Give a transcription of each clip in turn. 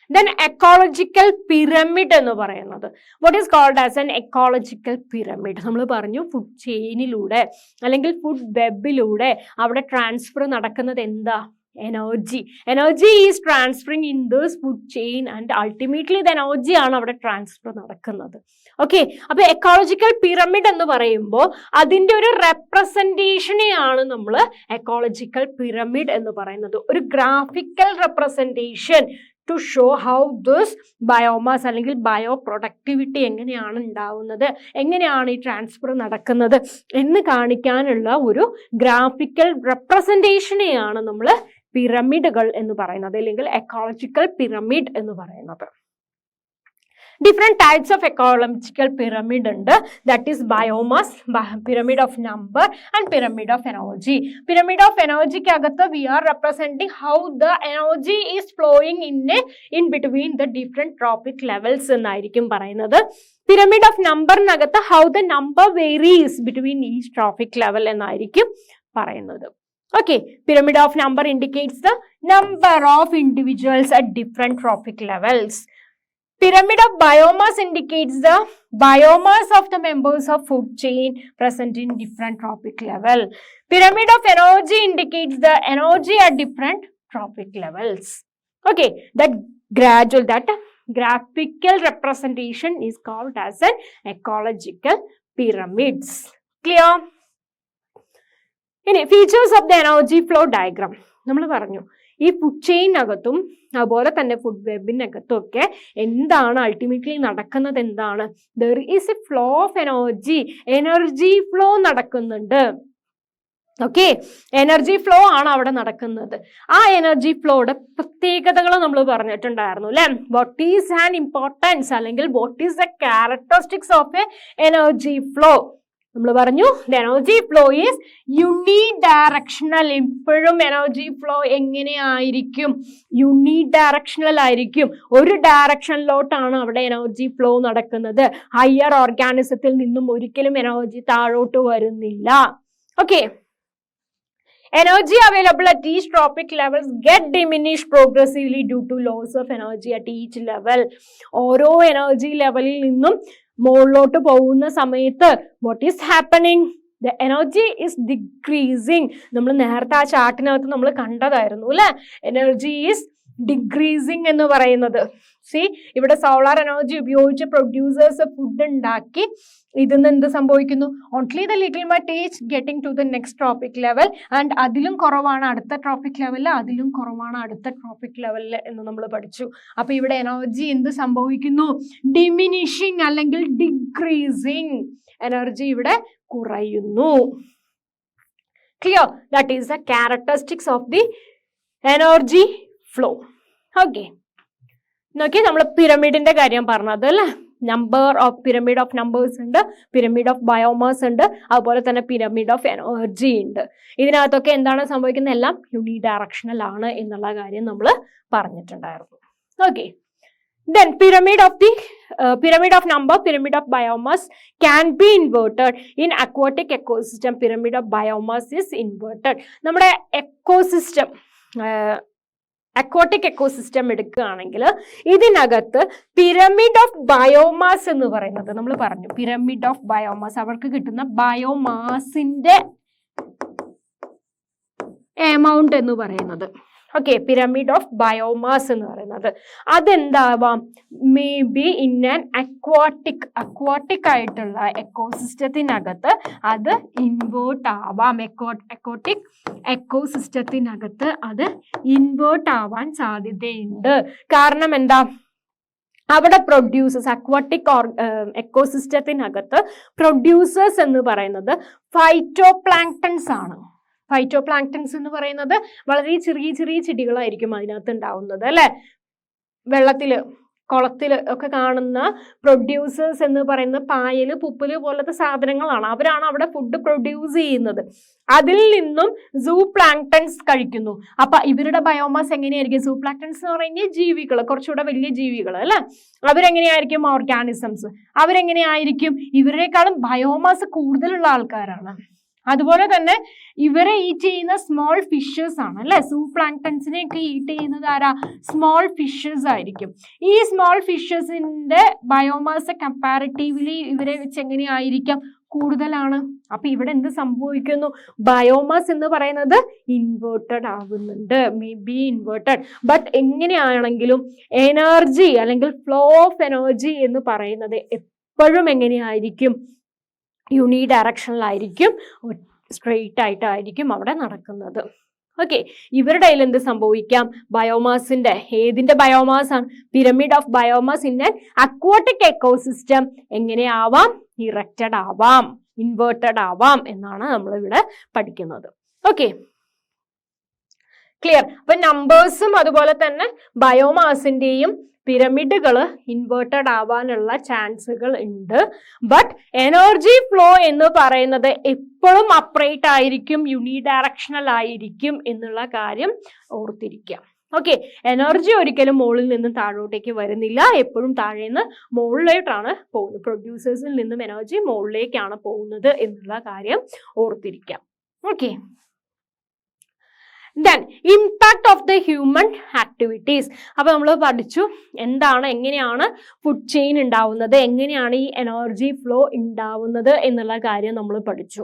Then ecological pyramid എന്ന് പറയുന്നത്, what is called as an ecological pyramid? നമ്മൾ പറഞ്ഞു ഫുഡ് ചെയിനിലൂടെ അല്ലെങ്കിൽ ഫുഡ് വെബിലൂടെ അവിടെ ട്രാൻസ്ഫർ നടക്കുന്നത് എന്താ? Energy is transferring in this food chain and ultimately the energy ആണ് അവിടെ ട്രാൻസ്ഫർ നടക്കുന്നത്. ഓക്കെ, അപ്പൊ എക്കോളജിക്കൽ പിരമിഡ് എന്ന് പറയുമ്പോൾ അതിൻ്റെ ഒരു റെപ്രസെൻറ്റേഷനെയാണ് നമ്മൾ എക്കോളജിക്കൽ പിരമിഡ് എന്ന് പറയുന്നത്. ഒരു graphical representation to show how this biomass അല്ലെങ്കിൽ ബയോ പ്രൊഡക്ടിവിറ്റി എങ്ങനെയാണ് ഉണ്ടാവുന്നത്, എങ്ങനെയാണ് ഈ ട്രാൻസ്ഫർ നടക്കുന്നത് എന്ന് കാണിക്കാനുള്ള ഒരു ഗ്രാഫിക്കൽ റെപ്രസെൻറ്റേഷനെയാണ് നമ്മൾ പിരമിഡുകൾ എന്ന് പറയുന്നത് അല്ലെങ്കിൽ എക്കോളജിക്കൽ പിരമിഡ് എന്ന് പറയുന്നത്. Different types of ecological pyramid ഉണ്ട്. That is biomass, pyramid of number and pyramid of energy. Pyramid of എനർജിക്ക് അകത്ത് we are representing how the energy is flowing in between the different trophic levels എന്നായിരിക്കും പറയുന്നത്. Pyramid of നമ്പറിനകത്ത് how the number varies between each trophic level എന്നായിരിക്കും പറയുന്നത്. Okay, pyramid of number indicates the number of individuals at different trophic levels. Pyramid of biomass indicates the biomass of the members of food chain present in different trophic level. Pyramid of energy indicates the energy at different trophic levels. Okay, that graphical representation is called as an ecological pyramids. Clear? ഇനി features of the energy flow diagram നമ്മൾ പറഞ്ഞു. ഈ food ചെയിനകത്തും അതുപോലെ തന്നെ food വെബിനകത്തും ഒക്കെ എന്താണ് ultimately നടക്കുന്നത്? എന്താണ്? There is A flow of energy flow നടക്കുന്നുണ്ട്. ഓക്കെ, എനർജി ഫ്ലോ ആണ് അവിടെ നടക്കുന്നത്. ആ എനർജി ഫ്ലോയുടെ പ്രത്യേകതകൾ നമ്മൾ പറഞ്ഞിട്ടുണ്ടായിരുന്നു അല്ലെ. വാട്ട് ഈസ് ആൻ ഇമ്പോർട്ടൻസ് അല്ലെങ്കിൽ what is the characteristics of A energy flow? നമ്മൾ പറഞ്ഞു the energy flow is unidirectional. എപ്പോഴും എനർജി ഫ്ലോ എങ്ങനെയായിരിക്കും? യൂണിഡയറക്ഷണൽ ആയിരിക്കും. ഒരു ഡയറക്ഷനിലോട്ടാണ് അവിടെ എനർജി ഫ്ലോ നടക്കുന്നത്. ഹയർ ഓർഗാനിസത്തിൽ നിന്നും ഒരിക്കലും എനർജി താഴോട്ട് വരുന്നില്ല. Okay, energy available at each trophic levels get diminished progressively due to loss of energy at each level. ഓരോ എനർജി ലെവലിൽ നിന്നും മുകളിലോട്ട് പോകുന്ന സമയത്ത് what is happening? The energy is decreasing. നമ്മൾ നേരത്തെ ആ ചാർട്ടിനകത്ത് നമ്മൾ കണ്ടതായിരുന്നു അല്ലെ, എനർജി ഈസ് ഡിക്രീസിങ് എന്ന് പറയുന്നത്. സി, ഇവിടെ സോളാർ എനർജി ഉപയോഗിച്ച് പ്രൊഡ്യൂസേഴ്സ് ഫുഡ് ഉണ്ടാക്കി ഇതിന്ന് എന്ത് സംഭവിക്കുന്നു? ഓൺലി ദ ലിറ്റിൽ മറ്റ് is getting to the next trophic level and അതിലും കുറവാണ് അടുത്ത ട്രോപ്പിക് ലെവലിൽ, അതിലും കുറവാണ് അടുത്ത ട്രോപ്പിക് ലെവലിൽ എന്ന് നമ്മൾ പഠിച്ചു. അപ്പൊ ഇവിടെ എനർജി എന്ത് സംഭവിക്കുന്നു? ഡിമിനിഷിങ് അല്ലെങ്കിൽ ഡിക്രീസിങ്. എനർജി ഇവിടെ കുറയുന്നു. Clear? That is the characteristics of the energy flow. Okay, നോക്കിയാൽ നമ്മൾ പിരമിഡിന്റെ കാര്യം പറഞ്ഞത് അല്ലേ. പിരമിഡ് ഓഫ് നമ്പേഴ്സ് ഉണ്ട്, പിരമിഡ് ഓഫ് ബയോമാസ് ഉണ്ട്, അതുപോലെ തന്നെ പിരമിഡ് ഓഫ് എനർജി ഉണ്ട്. ഇതിനകത്തൊക്കെ എന്താണ് സംഭവിക്കുന്നത്? എല്ലാം യൂണിഡയറക്ഷണൽ ആണ് എന്നുള്ള കാര്യം നമ്മൾ പറഞ്ഞിട്ടുണ്ടായിരുന്നു. Okay, then pyramid of number, pyramid of biomass can be inverted in aquatic ecosystem. Pyramid of biomass is inverted. നമ്മുടെ അക്വാട്ടിക് എക്കോസിസ്റ്റം എടുക്കുകയാണെങ്കിൽ ഇതിനകത്ത് പിരമിഡ് ഓഫ് ബയോമാസ് എന്ന് പറയുന്നത് നമ്മൾ പറഞ്ഞു. പിരമിഡ് ഓഫ് ബയോമാസ്, അവർക്ക് കിട്ടുന്ന ബയോമാസിന്റെ എമൗണ്ട് എന്ന് പറയുന്നത്. ഓക്കെ, പിരമിഡ് ഓഫ് ബയോമാസ് എന്ന് പറയുന്നത് അതെന്താവാം? Maybe in an aquatic ആയിട്ടുള്ള എക്കോസിസ്റ്റത്തിനകത്ത് അത് ഇൻവേർട്ട് ആവാം. അക്വാട്ടിക് എക്കോസിസ്റ്റത്തിനകത്ത് അത് ഇൻവേർട്ട് ആവാൻ സാധ്യതയുണ്ട്. കാരണം എന്താ? അവിടെ പ്രൊഡ്യൂസേഴ്സ്, അക്വാട്ടിക് എക്കോസിസ്റ്റത്തിനകത്ത് പ്രൊഡ്യൂസേഴ്സ് എന്ന് പറയുന്നത് ഫൈറ്റോപ്ലാങ്ക്ടൺസ് ആണ്. ഫൈറ്റോപ്ലാങ്ക്ടൺസ് എന്ന് പറയുന്നത് വളരെ ചെറിയ ചെറിയ ചെടികളായിരിക്കും അതിനകത്ത് ഉണ്ടാവുന്നത് അല്ലെ. വെള്ളത്തില്, കുളത്തിൽ ഒക്കെ കാണുന്ന പ്രൊഡ്യൂസേഴ്സ് എന്ന് പറയുന്ന പായല്, പുപ്പല് പോലത്തെ സാധനങ്ങളാണ്. അവരാണ് അവിടെ ഫുഡ് പ്രൊഡ്യൂസ് ചെയ്യുന്നത്. അതിൽ നിന്നും സൂ പ്ലാങ്ക്ടൺസ് കഴിക്കുന്നു. അപ്പൊ ഇവരുടെ ബയോമാസ് എങ്ങനെയായിരിക്കും? സൂ പ്ലാങ്ക്ടൺസ് എന്ന് പറയുന്നത് ജീവികൾ, കുറച്ചുകൂടെ വലിയ ജീവികൾ അല്ലെ. അവരെങ്ങനെയായിരിക്കും? ഓർഗാനിസംസ്. അവരെങ്ങനെയായിരിക്കും? ഇവരെക്കാളും ബയോമാസ് കൂടുതലുള്ള ആൾക്കാരാണ്. അതുപോലെ തന്നെ ഇവരെ ഈറ്റ് ചെയ്യുന്ന സ്മോൾ ഫിഷസ് ആണ് അല്ലെ. സൂപ്ലാങ്ക്ടൺസിനെ ഒക്കെ ഈറ്റ് ചെയ്യുന്നത് ആരാ? സ്മോൾ ഫിഷസ് ആയിരിക്കും. ഈ സ്മോൾ ഫിഷസിന്റെ ബയോമാസ് കമ്പാരിറ്റീവ്ലി ഇവരെ വെച്ച് എങ്ങനെയായിരിക്കാം? കൂടുതലാണ്. അപ്പൊ ഇവിടെ എന്ത് സംഭവിക്കുന്നു? ബയോമാസ് എന്ന് പറയുന്നത് ഇൻവേർട്ടഡ് ആവുന്നുണ്ട്, മേ ബി ഇൻവേർട്ടഡ്. ബട്ട് എങ്ങനെയാണെങ്കിലും എനർജി അല്ലെങ്കിൽ ഫ്ലോ ഓഫ് എനർജി എന്ന് പറയുന്നത് എപ്പോഴും എങ്ങനെയായിരിക്കും? യൂണി ഡയറക്ഷനിലായിരിക്കും, സ്ട്രെയിറ്റ് ആയിട്ടായിരിക്കും അവിടെ നടക്കുന്നത്. ഓക്കെ, ഇവരുടെ കയ്യിൽ എന്ത് സംഭവിക്കാം? ബയോമാസിന്റെ, ഏതിന്റെ ബയോമാസ് ആണ്? Pyramid of biomass in an aquatic ecosystem എങ്ങനെയാവാം? ഇറക്റ്റഡ് ആവാം, ഇൻവേർട്ടഡ് ആവാം എന്നാണ് നമ്മൾ ഇവിടെ പഠിക്കുന്നത്. Okay, clear? അപ്പൊ നമ്പേഴ്സും അതുപോലെ തന്നെ ബയോമാസിന്റെയും പിരമിഡുകൾ ഇൻവേർട്ടഡ് ആവാനുള്ള ചാൻസുകൾ ഉണ്ട്. ബട്ട് എനർജി ഫ്ലോ എന്ന് പറയുന്നത് എപ്പോഴും അപ്രൈറ്റ് ആയിരിക്കും, യൂണി ഡയറക്ഷണൽ ആയിരിക്കും എന്നുള്ള കാര്യം ഓർത്തിരിക്കാം. ഓക്കെ, എനർജി ഒരിക്കലും മുകളിൽ നിന്നും താഴോട്ടേക്ക് വരുന്നില്ല, എപ്പോഴും താഴേന്ന് മുകളിലോട്ടാണ് പോകുന്നത്. പ്രൊഡ്യൂസേഴ്സിൽ നിന്നും എനർജി മുകളിലേക്കാണ് പോകുന്നത് എന്നുള്ള കാര്യം ഓർത്തിരിക്കാം. Okay, then impact of the human activities. അപ്പൊ നമ്മൾ പഠിച്ചു എന്താണ്, എങ്ങനെയാണ് ഫുഡ് ചെയിൻ ഉണ്ടാവുന്നത്, എങ്ങനെയാണ് ഈ എനർജി ഫ്ലോ ഉണ്ടാവുന്നത് എന്നുള്ള കാര്യം നമ്മൾ പഠിച്ചു.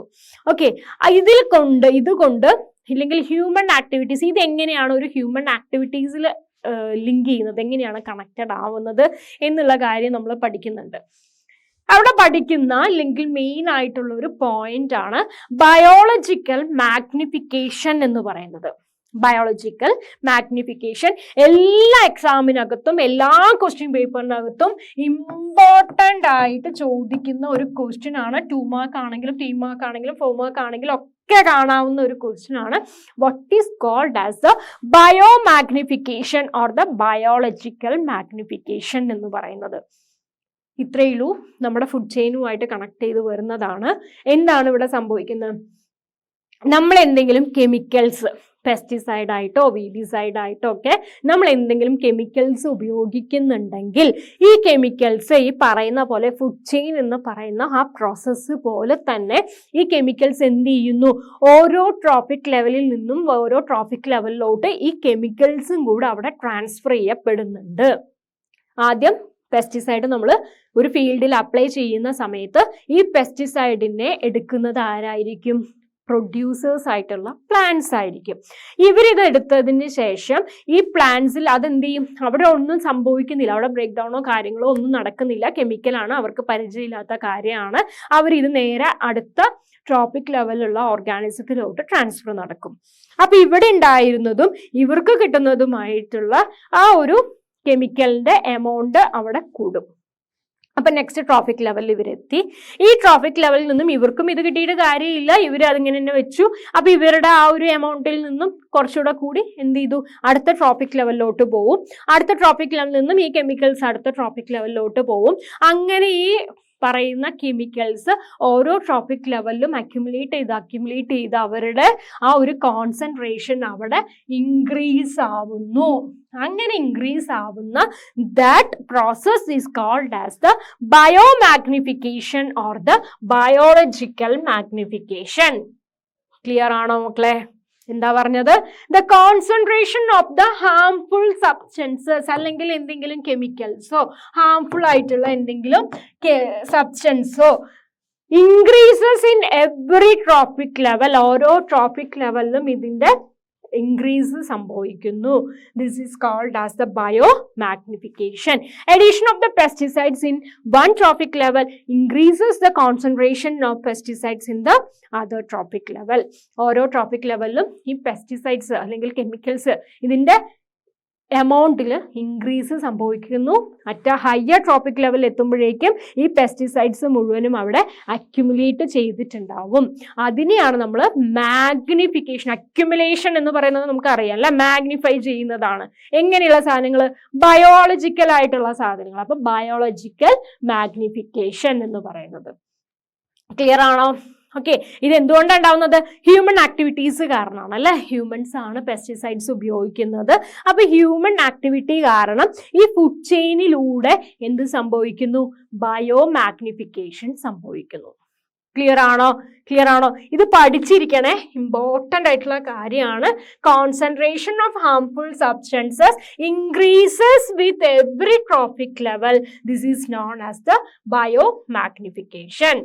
ഓക്കെ, ഇതുകൊണ്ട് ഇല്ലെങ്കിൽ ഹ്യൂമൻ ആക്ടിവിറ്റീസ്, ഇത് എങ്ങനെയാണ് ഒരു ഹ്യൂമൻ ആക്ടിവിറ്റീസിൽ ലിങ്ക് ചെയ്യുന്നത്, എങ്ങനെയാണ് കണക്റ്റഡ് ആവുന്നത് എന്നുള്ള കാര്യം നമ്മൾ പഠിക്കുന്നുണ്ട്. അവിടെ പഠിക്കുന്ന അല്ലെങ്കിൽ മെയിൻ ആയിട്ടുള്ള ഒരു പോയിന്റ് ആണ് ബയോളജിക്കൽ മാഗ്നിഫിക്കേഷൻ എന്ന് പറയുന്നത്. ബയോളജിക്കൽ മാഗ്നിഫിക്കേഷൻ എല്ലാ എക്സാമിനകത്തും എല്ലാ ക്വസ്റ്റ്യൻ പേപ്പറിനകത്തും ഇമ്പോർട്ടൻ്റ് ആയിട്ട് ചോദിക്കുന്ന ഒരു ക്വസ്റ്റ്യൻ ആണ്. 2 മാർക്ക് ആണെങ്കിലും 3 മാർക്ക് ആണെങ്കിലും 4 മാർക്ക് ആണെങ്കിലും ഒക്കെ കാണാവുന്ന ഒരു ക്വസ്റ്റ്യൻ ആണ്. What is called as the bio magnification or the biological magnification എന്ന് പറയുന്നത്. ഇത്രയുള്ളൂ, നമ്മുടെ ഫുഡ് ചെയിനുമായിട്ട് കണക്ട് ചെയ്ത് വരുന്നതാണ്. എന്താണ് ഇവിടെ സംഭവിക്കുന്നത്? നമ്മൾ എന്തെങ്കിലും കെമിക്കൽസ്, പെസ്റ്റിസൈഡ് ആയിട്ടോ വീഡിസൈഡ് ആയിട്ടോ ഒക്കെ നമ്മൾ എന്തെങ്കിലും കെമിക്കൽസ് ഉപയോഗിക്കുന്നുണ്ടെങ്കിൽ ഈ കെമിക്കൽസ് ഈ പറയുന്ന പോലെ ഫുഡ് ചെയിൻ എന്ന് പറയുന്ന ആ പ്രോസസ്സ് പോലെ തന്നെ ഈ കെമിക്കൽസ് എന്ത് ചെയ്യുന്നു? ഓരോ ട്രോപ്പിക് ലെവലിൽ നിന്നും ഓരോ ട്രോപ്പിക് ലെവലിലോട്ട് ഈ കെമിക്കൽസും കൂടെ അവിടെ ട്രാൻസ്ഫർ ചെയ്യപ്പെടുന്നുണ്ട്. ആദ്യം പെസ്റ്റിസൈഡ് നമ്മൾ ഒരു ഫീൽഡിൽ അപ്ലൈ ചെയ്യുന്ന സമയത്ത് ഈ പെസ്റ്റിസൈഡിനെ എടുക്കുന്നത് ആരായിരിക്കും? പ്രൊഡ്യൂസേഴ്സ് ആയിട്ടുള്ള പ്ലാന്റ്സ് ആയിരിക്കും. ഇവരിത് എടുത്തതിന് ശേഷം ഈ പ്ലാന്റ്സിൽ അതെന്ത് ചെയ്യും? അവിടെ ഒന്നും സംഭവിക്കുന്നില്ല, അവിടെ ബ്രേക്ക് ഡൗണോ കാര്യങ്ങളോ ഒന്നും നടക്കുന്നില്ല. കെമിക്കലാണ്, അവർക്ക് പരിചയമില്ലാത്ത കാര്യമാണ്. അവരിത് നേരെ അടുത്ത ട്രോപ്പിക് ലെവലുള്ള ഓർഗാനിസത്തിലോട്ട് ട്രാൻസ്ഫർ നടക്കും. അപ്പൊ ഇവിടെ ഉണ്ടായിരുന്നതും ഇവർക്ക് കിട്ടുന്നതുമായിട്ടുള്ള ആ ഒരു കെമിക്കലിന്റെ എമൗണ്ട് അവിടെ കൂടും. അപ്പൊ നെക്സ്റ്റ് ട്രോഫിക് ലെവലിൽ ഇവരെത്തി. ഈ ട്രോഫിക് ലെവലിൽ നിന്നും ഇവർക്കും ഇത് കിട്ടിയിട്ട് കാര്യമില്ല, ഇവർ അതിങ്ങനെ തന്നെ വെച്ചു. അപ്പൊ ഇവരുടെ ആ ഒരു എമൗണ്ടിൽ നിന്നും കുറച്ചുകൂടെ കൂടി എന്ത് ചെയ്തു? അടുത്ത ട്രോഫിക് ലെവലിലോട്ട് പോവും. അടുത്ത ട്രോഫിക് ലെവലിൽ നിന്നും ഈ കെമിക്കൽസ് അടുത്ത ട്രോഫിക് ലെവലിലോട്ട് പോവും. അങ്ങനെ ഈ പറയുന്ന കെമിക്കൽസ് ഓരോ ട്രോപ്പിക് ലെവലിലും അക്യുമുലേറ്റ് ചെയ്ത് അവരുടെ ആ ഒരു കോൺസെൻട്രേഷൻ അവിടെ ഇൻക്രീസ് ആവുന്നു. അങ്ങനെ ഇൻക്രീസ് ആവുന്ന that process is called as the biomagnification or the biological magnification. Clear ആണോ മക്കളെ? എന്താ പറഞ്ഞത്? The concentration of the harmful substances, അല്ലെങ്കിൽ എന്തെങ്കിലും കെമിക്കൽസോ ഹാംഫുൾ ആയിട്ടുള്ള എന്തെങ്കിലും സബ്സ്റ്റൻസോ increases in every trophic level. ഓരോ ട്രോപ്പിക് ലെവലിലും ഇതിന്റെ ഇൻക്രീസ് സംഭവിക്കുന്നു. This is called as the biomagnification. Addition of the pesticides in one trophic level increases the concentration of pesticides in the other trophic level. ഓരോ trophic ലെവലിലും ഈ pesticides അല്ലെങ്കിൽ chemicals ഇതിന്റെ എമൗണ്ടിൽ increase സംഭവിക്കുന്നു. At higher tropic level എത്തുമ്പോഴേക്കും ഈ pesticides മുഴുവനും അവിടെ accumulate ചെയ്തിട്ടുണ്ടാവും. അതിനെയാണ് നമ്മൾ മാഗ്നിഫിക്കേഷൻ, അക്യുമുലേഷൻ എന്ന് പറയുന്നത് നമുക്കറിയാം അല്ലെ, മാഗ്നിഫൈ ചെയ്യുന്നതാണ്. എങ്ങനെയുള്ള സാധനങ്ങൾ? ബയോളജിക്കൽ ആയിട്ടുള്ള സാധനങ്ങൾ. അപ്പൊ ബയോളജിക്കൽ മാഗ്നിഫിക്കേഷൻ എന്ന് പറയുന്നത് ക്ലിയർ ആണോ? ഓക്കെ, ഇത് എന്തുകൊണ്ടാണ് ഉണ്ടാവുന്നത്? ഹ്യൂമൻ ആക്ടിവിറ്റീസ് കാരണമാണ് അല്ലെ. ഹ്യൂമൻസ് ആണ് പെസ്റ്റിസൈഡ്സ് ഉപയോഗിക്കുന്നത്. അപ്പൊ ഹ്യൂമൻ ആക്ടിവിറ്റി കാരണം ഈ ഫുഡ് ചെയിനിലൂടെ എന്ത് സംഭവിക്കുന്നു? ബയോമാഗ്നിഫിക്കേഷൻ സംഭവിക്കുന്നു. ക്ലിയർ ആണോ? ഇത് പഠിച്ചിരിക്കണേ, ഇമ്പോർട്ടൻ്റ് ആയിട്ടുള്ള കാര്യമാണ്. Concentration of harmful substances increases with every trophic level. This is known as the biomagnification.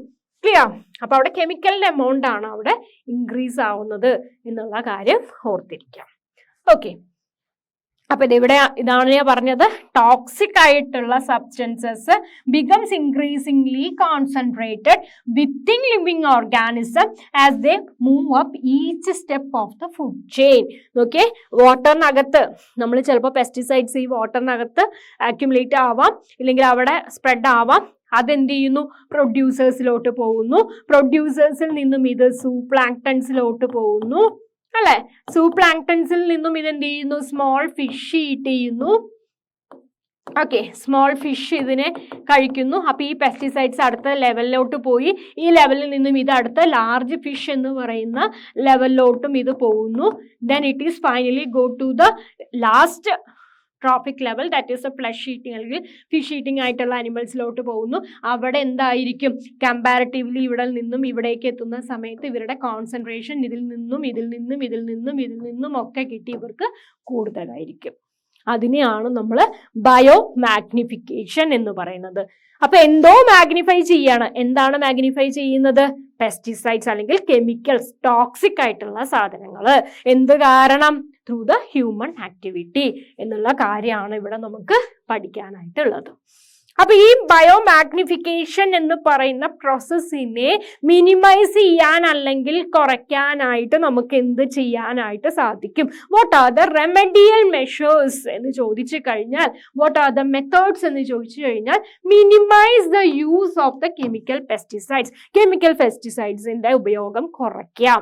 Clear? അപ്പൊ അവിടെ കെമിക്കലിന്റെ എമൗണ്ട് ആണ് അവിടെ ഇൻക്രീസ് ആവുന്നത് എന്നുള്ള കാര്യം ഓർത്തിരിക്കാം. ഓക്കെ, അപ്പൊ ഇതാണ് ഞാൻ പറഞ്ഞത്, ടോക്സിക് ആയിട്ടുള്ള substances becomes increasingly concentrated within living organism as they move up each step of the food chain. Okay, വാട്ടറിനകത്ത് നമ്മൾ ചിലപ്പോൾ പെസ്റ്റിസൈഡ്സ് ഈ വാട്ടറിനകത്ത് അക്യുമുലേറ്റ് ആവാം, ഇല്ലെങ്കിൽ അവിടെ സ്പ്രെഡ് ആവാം. അതെന്ത് ചെയ്യുന്നു? പ്രൊഡ്യൂസേഴ്സിലോട്ട് പോകുന്നു. പ്രൊഡ്യൂസേഴ്സിൽ നിന്നും ഇത് സൂപ്ലാങ്ക്ടൺസിലോട്ട് പോകുന്നു, അല്ലെ? സൂപ്ലാങ്ക്ടൺസിൽ നിന്നും ഇതെന്ത് ചെയ്യുന്നു? സ്മോൾ ഫിഷ് ഈറ്റ് ചെയ്യുന്നു. ഓക്കെ, സ്മോൾ ഫിഷ് ഇതിനെ കഴിക്കുന്നു. അപ്പൊ ഈ പെസ്റ്റിസൈഡ്സ് അടുത്ത ലെവലിലോട്ട് പോയി. ഈ ലെവലിൽ നിന്നും ഇത് അടുത്ത ലാർജ് ഫിഷ് എന്ന് പറയുന്ന ലെവലിലോട്ടും ഇത് പോകുന്നു. Then it is finally go to the last trophic level, that is a flesh eating അല്ലെങ്കിൽ ഫിഷ് ഈറ്റിംഗ് ആയിട്ടുള്ള അനിമൽസിലോട്ട് പോകുന്നു. അവിടെ എന്തായിരിക്കും? കമ്പാരിറ്റീവ്ലി ഇവിടെ നിന്നും ഇവിടേക്ക് എത്തുന്ന സമയത്ത് ഇവരുടെ കോൺസെൻട്രേഷൻ ഇതിൽ നിന്നും ഒക്കെ കിട്ടി ഇവർക്ക് കൂടുതലായിരിക്കും. അതിനെയാണ് നമ്മൾ ബയോ മാഗ്നിഫിക്കേഷൻ എന്ന് പറയുന്നത്. അപ്പൊ എന്തോ മാഗ്നിഫൈ ചെയ്യാണ്. എന്താണ് മാഗ്നിഫൈ ചെയ്യുന്നത്? പെസ്റ്റിസൈഡ്സ് അല്ലെങ്കിൽ കെമിക്കൽസ്, ടോക്സിക് ആയിട്ടുള്ള സാധനങ്ങൾ. എന്ത് കാരണം? ത്രൂ ദ ഹ്യൂമൻ ആക്ടിവിറ്റി എന്നുള്ള കാര്യമാണ് ഇവിടെ നമുക്ക് പഠിക്കാനായിട്ടുള്ളത്. അപ്പൊ ഈ ബയോമാഗ്നിഫിക്കേഷൻ എന്ന് പറയുന്ന പ്രോസസ്സിനെ മിനിമൈസ് ചെയ്യാൻ അല്ലെങ്കിൽ കുറയ്ക്കാനായിട്ട് നമുക്ക് എന്ത് ചെയ്യാനായിട്ട് സാധിക്കും? What are the remedial measures എന്ന് ചോദിച്ചു കഴിഞ്ഞാൽ, വാട്ട് ആർ ദ മെത്തേഡ്സ് എന്ന് ചോദിച്ചു കഴിഞ്ഞാൽ, minimise the use of the chemical pesticides. Chemical പെസ്റ്റിസൈഡ്സിന്റെ ഉപയോഗം കുറയ്ക്കാം.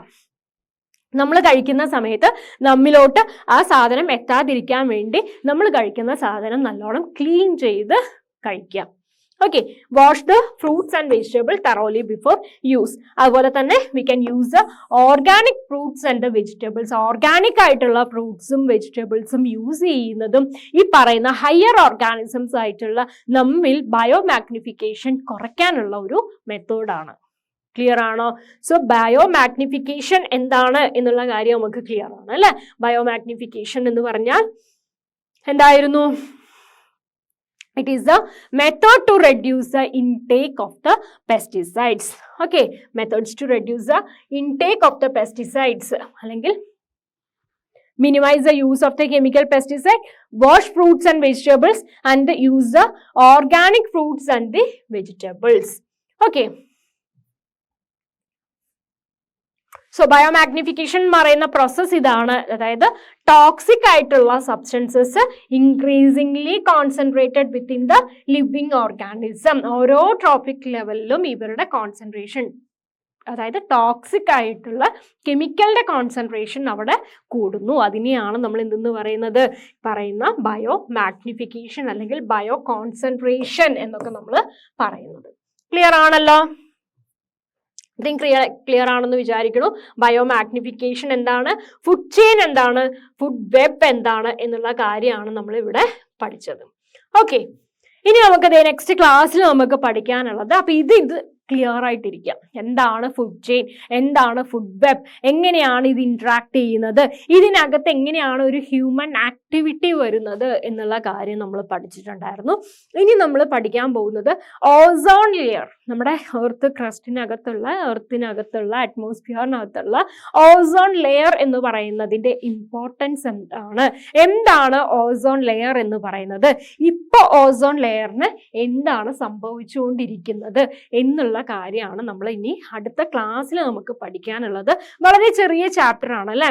നമ്മൾ കഴിക്കുന്ന സമയത്ത് നമ്മിലോട്ട് ആ സാധനം എത്താതിരിക്കാൻ വേണ്ടി നമ്മൾ കഴിക്കുന്ന സാധനം നല്ലോണം ക്ലീൻ ചെയ്ത് കഴിക്കാം. Okay, wash the fruits and vegetable thoroughly before use. അതുപോലെ തന്നെ we can use the organic fruits and the vegetables. Organic ആയിട്ടുള്ള ഫ്രൂട്ട്സും വെജിറ്റബിൾസും യൂസ് ചെയ്യുന്നതും ഈ പറയുന്ന ഹയർ ഓർഗാനിസംസ് ആയിട്ടുള്ള നമ്മിൽ ബയോമാഗ്നിഫിക്കേഷൻ കുറയ്ക്കാനുള്ള ഒരു മെത്തേഡാണ്. ക്ലിയർ ആണോ? സോ ബയോമാഗ്നിഫിക്കേഷൻ എന്താണ് എന്നുള്ള കാര്യം നമുക്ക് ക്ലിയർ ആണ്, അല്ലെ? ബയോമാഗ്നിഫിക്കേഷൻ എന്ന് പറഞ്ഞാൽ എന്തായിരുന്നു? It is the method to reduce the intake of the pesticides. Okay, methods to reduce the intake of the pesticides. അല്ലെങ്കിൽ minimize the use of the chemical pesticide, wash fruits and vegetables, and use the organic fruits and the vegetables. Okay. So biomagnification എന്ന് പറയുന്ന process ഇതാണ്. അതായത് toxic ആയിട്ടുള്ള substances increasingly concentrated within the living organism. ഓരോ trophic ലെവലിലും ഇവരുടെ concentration, അതായത് toxic ആയിട്ടുള്ള കെമിക്കലിന്റെ കോൺസെൻട്രേഷൻ അവിടെ കൂടുന്നു. അതിനെയാണ് നമ്മൾ എന്തെന്ന് പറയുന്ന ബയോ മാഗ്നിഫിക്കേഷൻ അല്ലെങ്കിൽ ബയോ കോൺസെൻട്രേഷൻ എന്നൊക്കെ നമ്മൾ പറയുന്നത്. ക്ലിയർ ആണല്ലോ? ക്ലിയർ ആണെന്ന് വിചാരിക്കുന്നു. ബയോമാഗ്നിഫിക്കേഷൻ എന്താണ്, ഫുഡ് ചെയിൻ എന്താണ്, ഫുഡ് വെബ് എന്താണ് എന്നുള്ള കാര്യമാണ് നമ്മൾ ഇവിടെ പഠിച്ചത്. ഓക്കെ, ഇനി നമുക്ക് നെക്സ്റ്റ് ക്ലാസ്സിൽ നമുക്ക് പഠിക്കാനുള്ളത്, അപ്പൊ ഇത് ക്ലിയർ ആയിട്ടിരിക്കുക. എന്താണ് ഫുഡ് ചെയിൻ, എന്താണ് ഫുഡ് വെബ്, എങ്ങനെയാണ് ഇത് ഇന്ററാക്ട് ചെയ്യുന്നത്, ഇതിനകത്ത് എങ്ങനെയാണ് ഒരു ഹ്യൂമൻ ആക്ടിവിറ്റി വരുന്നത് എന്നുള്ള കാര്യം നമ്മൾ പഠിച്ചിട്ടുണ്ടായിരുന്നു. ഇനി നമ്മൾ പഠിക്കാൻ പോകുന്നത് ഓസോൺ ലെയർ, നമ്മുടെ എർത്തിനകത്തുള്ള അറ്റ്മോസ്ഫിയറിനകത്തുള്ള ഓസോൺ ലെയർ എന്ന് പറയുന്നതിന്റെ ഇമ്പോർട്ടൻസ് എന്താണ് ഓസോൺ ലെയർ എന്ന് പറയുന്നത്, ഇപ്പൊ ഓസോൺ ലെയറിന് എന്താണ് സംഭവിച്ചുകൊണ്ടിരിക്കുന്നത് എന്നുള്ള കാര്യമാണ് നമ്മൾ ഇനി അടുത്ത ക്ലാസ്സിൽ നമുക്ക് പഠിക്കാനുള്ളത്. വളരെ ചെറിയ ചാപ്റ്റർ ആണ് അല്ലെ?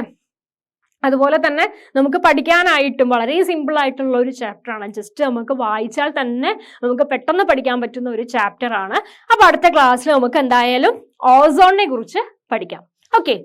അതുപോലെ തന്നെ നമുക്ക് പഠിക്കാനായിട്ടും വളരെ സിമ്പിൾ ആയിട്ടുള്ള ഒരു ചാപ്റ്റർ ആണ്. ജസ്റ്റ് നമുക്ക് വായിച്ചാൽ തന്നെ നമുക്ക് പെട്ടെന്ന് പഠിക്കാൻ പറ്റുന്ന ഒരു ചാപ്റ്റർ ആണ്. അപ്പൊ അടുത്ത ക്ലാസ്സിൽ നമുക്ക് എന്തായാലും ഓസോണിനെ കുറിച്ച് പഠിക്കാം. ഓക്കെ,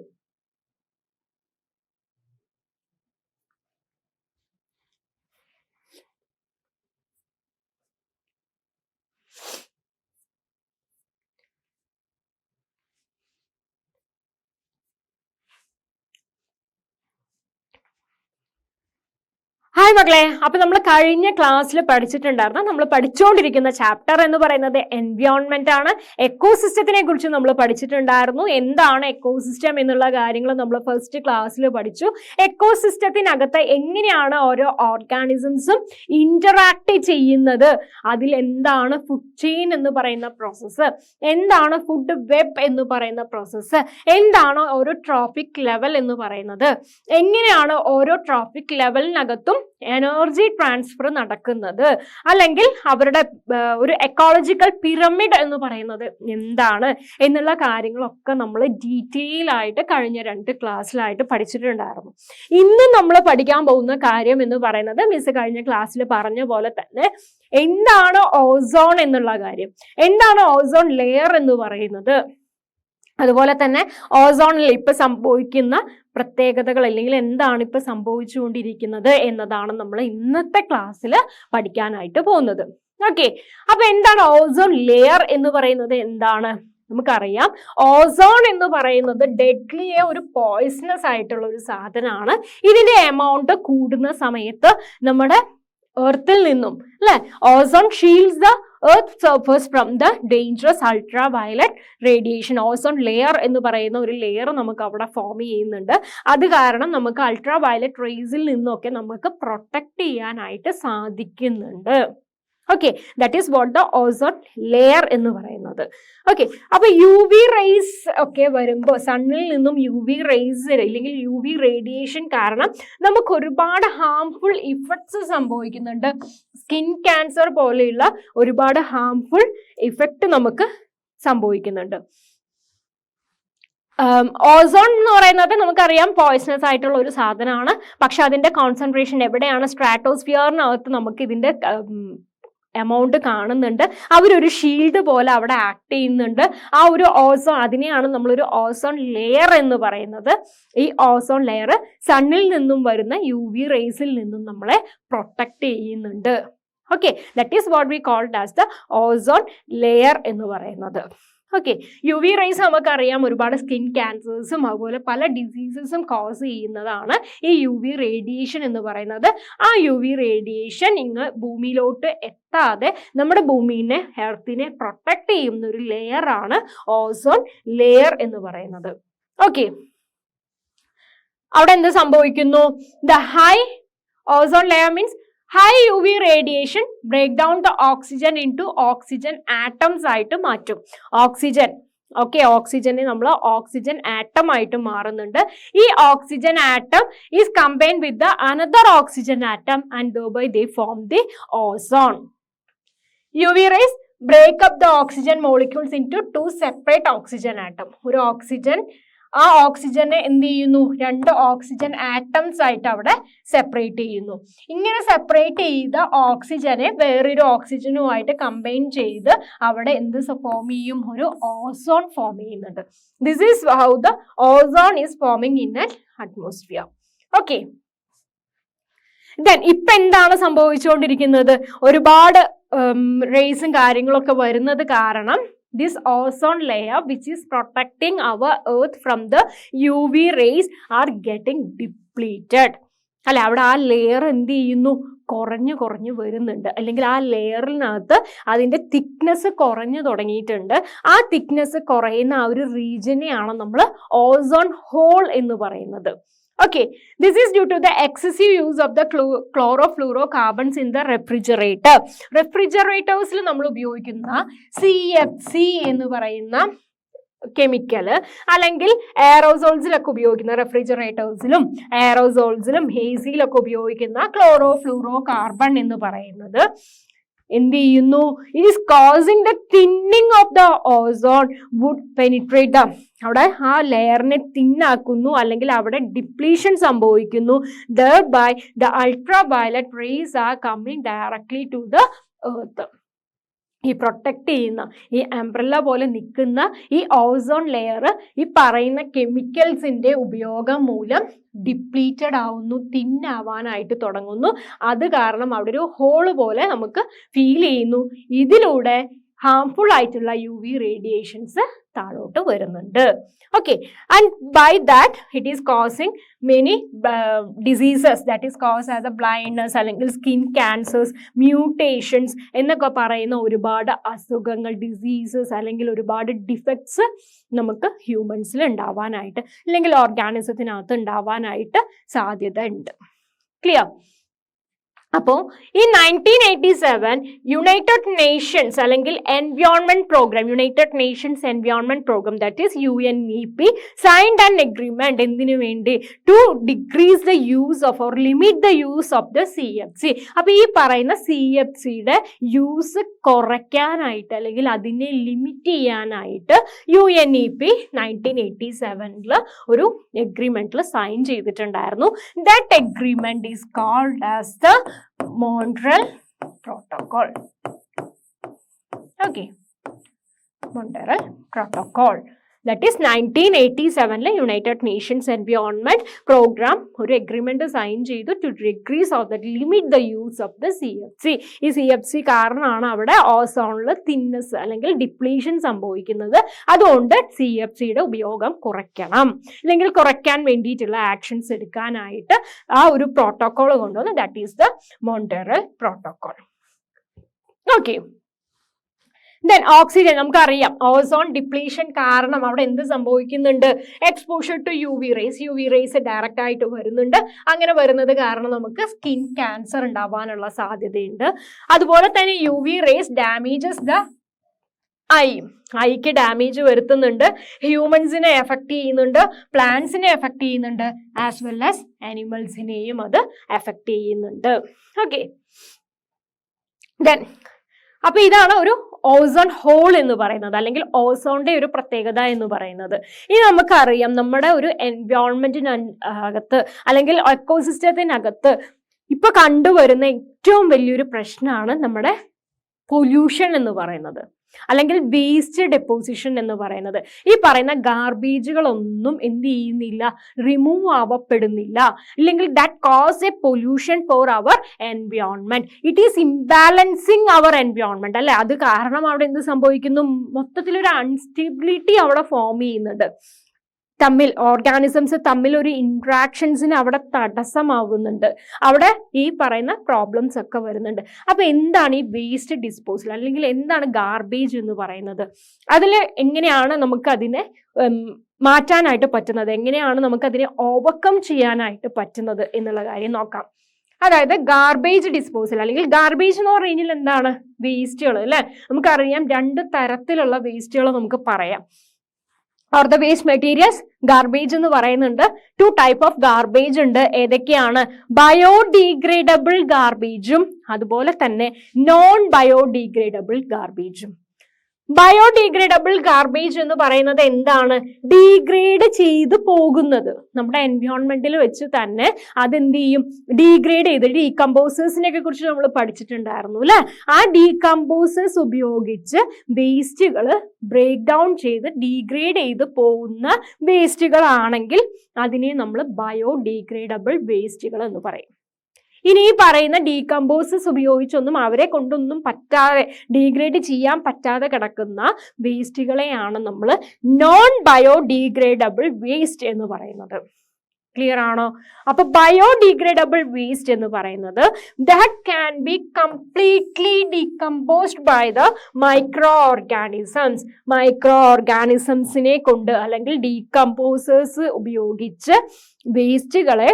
Hi മക്കളെ, അപ്പൊ നമ്മൾ കഴിഞ്ഞ ക്ലാസ്സിൽ പഠിച്ചിട്ടുണ്ടായിരുന്നു. നമ്മൾ പഠിച്ചുകൊണ്ടിരിക്കുന്ന ചാപ്റ്റർ എന്ന് പറയുന്നത് എൻവയോൺമെന്റ് ആണ്. എക്കോസിസ്റ്റത്തിനെ കുറിച്ച് നമ്മൾ പഠിച്ചിട്ടുണ്ടായിരുന്നു. എന്താണ് എക്കോസിസ്റ്റം എന്നുള്ള കാര്യങ്ങൾ നമ്മൾ ഫസ്റ്റ് ക്ലാസ്സിൽ പഠിച്ചു. എക്കോസിസ്റ്റത്തിനകത്ത് എങ്ങനെയാണ് ഓരോ ഓർഗാനിസംസും ഇന്ററാക്ട് ചെയ്യുന്നത്, അതിൽ എന്താണ് ഫുഡ് ചെയിൻ എന്ന് പറയുന്ന പ്രോസസ്സ്, എന്താണ് ഫുഡ് വെബ് എന്ന് പറയുന്ന പ്രോസസ്സ്, എന്താണ് ഓരോ ട്രോഫിക് ലെവൽ എന്ന് പറയുന്നത്, എങ്ങനെയാണ് ഓരോ ട്രോഫിക് ലെവലിനകത്തും എനർജി ട്രാൻസ്ഫർ നടക്കുന്നത്, അല്ലെങ്കിൽ അവരുടെ ഒരു എക്കോളജിക്കൽ പിരമിഡ് എന്ന് പറയുന്നത് എന്താണ് എന്നുള്ള കാര്യങ്ങളൊക്കെ നമ്മൾ ഡീറ്റെയിൽ ആയിട്ട് കഴിഞ്ഞ 2 ക്ലാസ്സിലായിട്ട് പഠിച്ചിട്ടുണ്ടായിരുന്നു. ഇന്ന് നമ്മൾ പഠിക്കാൻ പോകുന്ന കാര്യം എന്ന് പറയുന്നത് മിസ് കഴിഞ്ഞ ക്ലാസ്സിൽ പറഞ്ഞ പോലെ തന്നെ എന്താണ് ഓസോൺ എന്നുള്ള കാര്യം, എന്താണ് ഓസോൺ ലെയർ എന്ന് പറയുന്നത്, അതുപോലെ തന്നെ ഓസോണിൽ ഇപ്പൊ സംഭവിക്കുന്ന പ്രത്യേകതകൾ അല്ലെങ്കിൽ എന്താണ് ഇപ്പൊ സംഭവിച്ചുകൊണ്ടിരിക്കുന്നത് എന്നതാണ് നമ്മൾ ഇന്നത്തെ ക്ലാസ്സിൽ പഠിക്കാനായിട്ട് പോകുന്നത്. ഓക്കെ, അപ്പൊ എന്താണ് ഓസോൺ ലെയർ എന്ന് പറയുന്നത്? എന്താണ് നമുക്കറിയാം, ഓസോൺ എന്ന് പറയുന്നത് ഡെഡ്ലി ഒരു പോയിസണസ് ആയിട്ടുള്ള ഒരു സാധനമാണ്. ഇതിന്റെ എമൗണ്ട് കൂടുന്ന സമയത്ത് നമ്മുടെ എർത്തിൽ നിന്നും അല്ലെ, ozone Shields the earth surface from the dangerous ultra violet radiation. Ozone layer എന്ന് പറയുന്ന ഒരു ലെയർ നമുക്ക് അവിടെ ഫോം ചെയ്യുന്നുണ്ട്. അത് കാരണം നമുക്ക് അൾട്രാ വയലറ്റ് റേസിൽ നിന്നൊക്കെ നമുക്ക് പ്രൊട്ടക്ട് ചെയ്യാനായിട്ട് സാധിക്കുന്നുണ്ട്. Okay, that is what the ozone layer എന്ന് പറയുന്നത്. ഓക്കെ, അപ്പൊ യു വി റേസ് ഒക്കെ വരുമ്പോൾ, സണ്ണിൽ നിന്നും യു വി റേസ് അല്ലെങ്കിൽ യു വി റേഡിയേഷൻ കാരണം നമുക്ക് ഒരുപാട് ഹാംഫുൾ ഇഫക്ട്സ് സംഭവിക്കുന്നുണ്ട്. സ്കിൻ ക്യാൻസർ പോലെയുള്ള ഒരുപാട് ഹാംഫുൾ ഇഫക്റ്റ് നമുക്ക് സംഭവിക്കുന്നുണ്ട്. ഓസോൺ എന്ന് പറയുന്നത് നമുക്കറിയാം പോയിസണസ് ആയിട്ടുള്ള ഒരു സാധനമാണ്. പക്ഷെ അതിന്റെ കോൺസെൻട്രേഷൻ എവിടെയാണ്? സ്ട്രാറ്റോസ്ഫിയറിനകത്ത് നമുക്ക് ഇതിന്റെ എമൗണ്ട് കാണുന്നുണ്ട്. അവരൊരു ഷീൽഡ് പോലെ അവിടെ ആക്ട് ചെയ്യുന്നുണ്ട്. ആ ഒരു ഓസോൺ, അതിനെയാണ് നമ്മളൊരു ഓസോൺ ലെയർ എന്ന് പറയുന്നത്. ഈ ഓസോൺ ലെയർ സണ്ണിൽ നിന്നും വരുന്ന യു വി റേസിൽ നിന്നും നമ്മളെ പ്രൊട്ടക്ട് ചെയ്യുന്നുണ്ട്. Okay, that is what we called as the ozone layer എന്ന് പറയുന്നത്. ഓക്കെ, യു വി റേസ് നമുക്കറിയാം ഒരുപാട് സ്കിൻ ക്യാൻസേഴ്സും അതുപോലെ പല ഡിസീസസും കോസ് ചെയ്യുന്നതാണ് ഈ യു വി റേഡിയേഷൻ എന്ന് പറയുന്നത്. ആ യു വി റേഡിയേഷൻ ഇങ്ങ് ഭൂമിയിലോട്ട് എത്താതെ നമ്മുടെ ഭൂമിനെ, എർത്തിനെ പ്രൊട്ടക്ട് ചെയ്യുന്ന ഒരു ലെയർ ആണ് ഓസോൺ ലെയർ എന്ന് പറയുന്നത്. ഓക്കെ, അവിടെ എന്ത് സംഭവിക്കുന്നു? The high ozone layer means high UV radiation break down the oxygen into oxygen atoms ആയിട്ട് മാറ്റും. ഓക്സിജൻ, ഓക്കെ, ഓക്സിജനെ നമ്മൾ ഓക്സിജൻ ആറ്റം ആയിട്ട് മാറുന്നുണ്ട്. ഈ oxygen atom is combined with the another oxygen atom and thereby they form the ozone. UV rays break up the oxygen molecules into 2 separate oxygen atom. ഒരു oxygen, ആ ഓക്സിജനെ എന്ത് ചെയ്യുന്നു? 2 oxygen atoms ആയിട്ട് അവിടെ separate ചെയ്യുന്നു. ഇങ്ങനെ സെപ്പറേറ്റ് ചെയ്ത ഓക്സിജനെ വേറൊരു ഓക്സിജനുമായിട്ട് കമ്പൈൻ ചെയ്ത് അവിടെ എന്ത് ഫോം ചെയ്യും? ഒരു ഓസോൺ ഫോം ചെയ്യുന്നുണ്ട്. This is how the ozone is forming in an atmosphere. Okay, then ഇപ്പൊ എന്താണ് സംഭവിച്ചുകൊണ്ടിരിക്കുന്നത്? ഒരുപാട് റേസും കാര്യങ്ങളൊക്കെ വരുന്നത് കാരണം this ozone layer which is protecting our earth from the UV rays are getting depleted. അല്ലെ, അവിടെ ആ ലെയർ എന്ത് ചെയ്യുന്നു? കുറഞ്ഞു വരുന്നുണ്ട്. അല്ലെങ്കിൽ ആ ലെയറിനകത്ത് അതിന്റെ തിക്നെസ് കുറഞ്ഞു തുടങ്ങിയിട്ടുണ്ട്. ആ തിക്നെസ് കുറയുന്ന ആ ഒരു റീജിയനെയാണ് നമ്മൾ ഓസോൺ ഹോൾ എന്ന് പറയുന്നത്. Okay, this is due to the excessive use of the chlorofluorocarbons in the refrigerator. Refrigerators നമ്മൾ ഉപയോഗിക്കുന്ന CFC എന്ന് പറയുന്ന കെമിക്കല്, അല്ലെങ്കിൽ എയറോസോൾസിലൊക്കെ ഉപയോഗിക്കുന്ന, റെഫ്രിജറേറ്റേഴ്സിലും എയറോസോൾസിലും ഹേസിയിലൊക്കെ ഉപയോഗിക്കുന്ന ക്ലോറോഫ്ലൂറോ കാർബൺ എന്ന് പറയുന്നത് എന്ത് ചെയ്യുന്നു? It is causing the thinning of the ozone would penetrate the, അവിടെ ആ ലെയറിനെ തിന്നാക്കുന്നു, അല്ലെങ്കിൽ അവിടെ ഡിപ്ലീഷൻ സംഭവിക്കുന്നു. thereby the ultraviolet rays are coming directly to the earth. ഈ പ്രൊട്ടക്ട് ചെയ്യുന്ന, ഈ അംബ്രല്ല പോലെ നിൽക്കുന്ന ഈ ഓസോൺ ലെയർ ഈ പറയുന്ന കെമിക്കൽസിന്റെ ഉപയോഗം മൂലം ഡിപ്ലീറ്റഡ് ആവുന്നു, തിന്നാവാനായിട്ട് തുടങ്ങുന്നു. അത് കാരണം അവിടെ ഒരു ഹോള് പോലെ നമുക്ക് ഫീൽ ചെയ്യുന്നു. ഇതിലൂടെ ഹാംഫുൾ ആയിട്ടുള്ള UV റേഡിയേഷൻസ് താഴോട്ട് വരുന്നുണ്ട്. Okay, and by that it is causing many diseases, that is cause as a blindness അല്ലെങ്കിൽ സ്കിൻ ക്യാൻസേഴ്സ്, മ്യൂട്ടേഷൻസ് എന്നൊക്കെ പറയുന്ന ഒരുപാട് അസുഖങ്ങൾ, ഡിസീസസ് അല്ലെങ്കിൽ ഒരുപാട് ഡിഫക്ട്സ് നമുക്ക് ഹ്യൂമൻസിൽ ഉണ്ടാവാനായിട്ട് അല്ലെങ്കിൽ ഓർഗാനിസത്തിനകത്ത് ഉണ്ടാവാനായിട്ട് സാധ്യത ഉണ്ട്. ക്ലിയർ? അപ്പോൾ ഈ 1987 യുണൈറ്റഡ് നേഷൻസ് അല്ലെങ്കിൽ Environment Programme, United Nations Environment Programme that is UNEP signed an agreement എന്തിനു വേണ്ടി? To decrease the use of or limit the use of the CFC. അപ്പോൾ ഈ പറയുന്ന CFCയുടെ യൂസ് കുറയ്ക്കാനായിട്ട് അല്ലെങ്കിൽ അതിനെ ലിമിറ്റ് ചെയ്യാനായിട്ട് UNEP 1987 ഒരു എഗ്രിമെന്റിൽ സൈൻ ചെയ്തിട്ടുണ്ടായിരുന്നു. That agreement is called as the Montreal Protocol. Okay, Montreal Protocol. That is 1987 United Nations Environment Programme ഒരു എഗ്രിമെന്റ് സൈൻ ചെയ്തു to decrease of the limit the use of the CFC. ഈ CFC കാരണമാണ് അവിടെ ഓസോണിൽ തിന്നസ് അല്ലെങ്കിൽ depletion സംഭവിക്കുന്നത്. അതുകൊണ്ട് CFCയുടെ ഉപയോഗം കുറയ്ക്കണം, അല്ലെങ്കിൽ കുറയ്ക്കാൻ വേണ്ടിയിട്ടുള്ള ആക്ഷൻസ് എടുക്കാനായിട്ട് ആ ഒരു പ്രോട്ടോകോൾ കൊണ്ടുവന്നു. That is the Montreal protocol. Okay, then oxygen നമുക്കറിയാം, ഓസോൺ ഡിപ്ലീഷൻ കാരണം അവിടെ എന്ത് സംഭവിക്കുന്നുണ്ട്? Exposure to UV rays direct ആയിട്ട് വരുന്നുണ്ട്. അങ്ങനെ വരുന്നത് കാരണം നമുക്ക് സ്കിൻ ക്യാൻസർ ഉണ്ടാവാനുള്ള സാധ്യതയുണ്ട്. അതുപോലെ തന്നെ UV റേസ് ഡാമേജസ് ദ ഐക്ക് ഡാമേജ് വരുത്തുന്നുണ്ട്, ഹ്യൂമൻസിനെ എഫക്ട് ചെയ്യുന്നുണ്ട്, പ്ലാന്റ്സിനെ എഫക്ട് ചെയ്യുന്നുണ്ട്, ആസ് വെൽ ആസ് ആനിമൽസിനെയും അത് എഫക്ട് ചെയ്യുന്നുണ്ട്. ഓക്കെ, ദെൻ അപ്പൊ ഇതാണ് ഒരു ഓസോൺ ഹോൾ എന്ന് പറയുന്നത്, അല്ലെങ്കിൽ ഓസോണിന്റെ ഒരു പ്രത്യേകത എന്ന് പറയുന്നത്. ഇനി നമുക്കറിയാം നമ്മുടെ ഒരു എൻവയോൺമെന്റിനകത്ത് അല്ലെങ്കിൽ എക്കോസിസ്റ്റത്തിനകത്ത് ഇപ്പൊ കണ്ടുവരുന്ന ഏറ്റവും വലിയൊരു പ്രശ്നമാണ് നമ്മുടെ പൊല്യൂഷൻ എന്ന് പറയുന്നത്, അല്ലെങ്കിൽ വേസ്റ്റ് ഡെപ്പോസിഷൻ എന്ന് പറയുന്നത്. ഈ പറയുന്ന ഗാർബേജുകളൊന്നും എന്ത് ചെയ്യുന്നില്ല, റിമൂവ് ആവപ്പെടുന്നില്ല, അല്ലെങ്കിൽ that cause a pollution for our environment. It is imbalancing our environment അല്ലെ. അത് കാരണം അവിടെ എന്ത് സംഭവിക്കുന്നു? മൊത്തത്തിലൊരു അൺസ്റ്റെബിലിറ്റി അവിടെ ഫോം ചെയ്യുന്നുണ്ട്. ഓർഗാനിസംസ് തമ്മിൽ ഒരു ഇന്ററാക്ഷൻസിന് അവിടെ തടസ്സമാവുന്നുണ്ട്. അവിടെ ഈ പറയുന്ന പ്രോബ്ലംസ് ഒക്കെ വരുന്നുണ്ട്. അപ്പൊ എന്താണ് ഈ വേസ്റ്റ് ഡിസ്പോസൽ, അല്ലെങ്കിൽ എന്താണ് ഗാർബേജ് എന്ന് പറയുന്നത്? അതിൽ എങ്ങനെയാണ് നമുക്ക് അതിനെ മാറ്റാനായിട്ട് പറ്റുന്നത്, എങ്ങനെയാണ് നമുക്ക് അതിനെ ഓവർകം ചെയ്യാനായിട്ട് പറ്റുന്നത് എന്നുള്ള കാര്യം നോക്കാം. അതായത് ഗാർബേജ് ഡിസ്പോസൽ, അല്ലെങ്കിൽ ഗാർബേജ് എന്ന് പറയുന്നത് എന്താണ്? വേസ്റ്റുകൾ അല്ലെ. നമുക്കറിയാം 2 തരത്തിലുള്ള വേസ്റ്റുകൾ നമുക്ക് പറയാം. Or the waste materials, garbage എന്ന് പറയുന്നുണ്ട്. 2 ടൈപ്പ് ഓഫ് ഗാർബേജ് ഉണ്ട്. ഏതൊക്കെയാണ്? ബയോഡീഗ്രേഡബിൾ ഗാർബേജും അതുപോലെ തന്നെ നോൺ ബയോഡീഗ്രേഡബിൾ ഗാർബേജും. ബയോഡീഗ്രേഡബിൾ ഗാർബേജ് എന്ന് പറയുന്നത് എന്താണ്? ഡീഗ്രേഡ് ചെയ്ത് പോകുന്നത്. നമ്മുടെ എൻവയോൺമെന്റിൽ വെച്ച് തന്നെ അതെന്ത് ചെയ്യും? ഡീഗ്രേഡ് ചെയ്ത്, ഡീകമ്പോസേഴ്സിനെ ഒക്കെ കുറിച്ച് നമ്മൾ പഠിച്ചിട്ടുണ്ടായിരുന്നു അല്ലെ. ആ ഡീകമ്പോസേഴ്സ് ഉപയോഗിച്ച് വേസ്റ്റുകൾ ബ്രേക്ക് ഡൗൺ ചെയ്ത് ഡീഗ്രേഡ് ചെയ്ത് പോകുന്ന വേസ്റ്റുകളാണെങ്കിൽ അതിനെ നമ്മൾ ബയോഡീഗ്രേഡബിൾ വേസ്റ്റുകൾ എന്ന് പറയും. ഇനി ഈ പറയുന്ന ഡീകമ്പോസേഴ്സ് ഉപയോഗിച്ചൊന്നും അവരെ കൊണ്ടൊന്നും പറ്റാതെ, ഡീഗ്രേഡ് ചെയ്യാൻ പറ്റാതെ കിടക്കുന്ന വേസ്റ്റുകളെയാണ് നമ്മൾ നോൺ ബയോഡീഗ്രേഡബിൾ വേസ്റ്റ് എന്ന് പറയുന്നത്. ക്ലിയർ ആണോ? അപ്പൊ ബയോഡീഗ്രേഡബിൾ വേസ്റ്റ് എന്ന് പറയുന്നത് that can be completely decomposed by the micro organisms. Micro ഓർഗാനിസംസിനെ കൊണ്ട് അല്ലെങ്കിൽ ഡീകമ്പോസേഴ്സ് ഉപയോഗിച്ച് വേസ്റ്റുകളെ,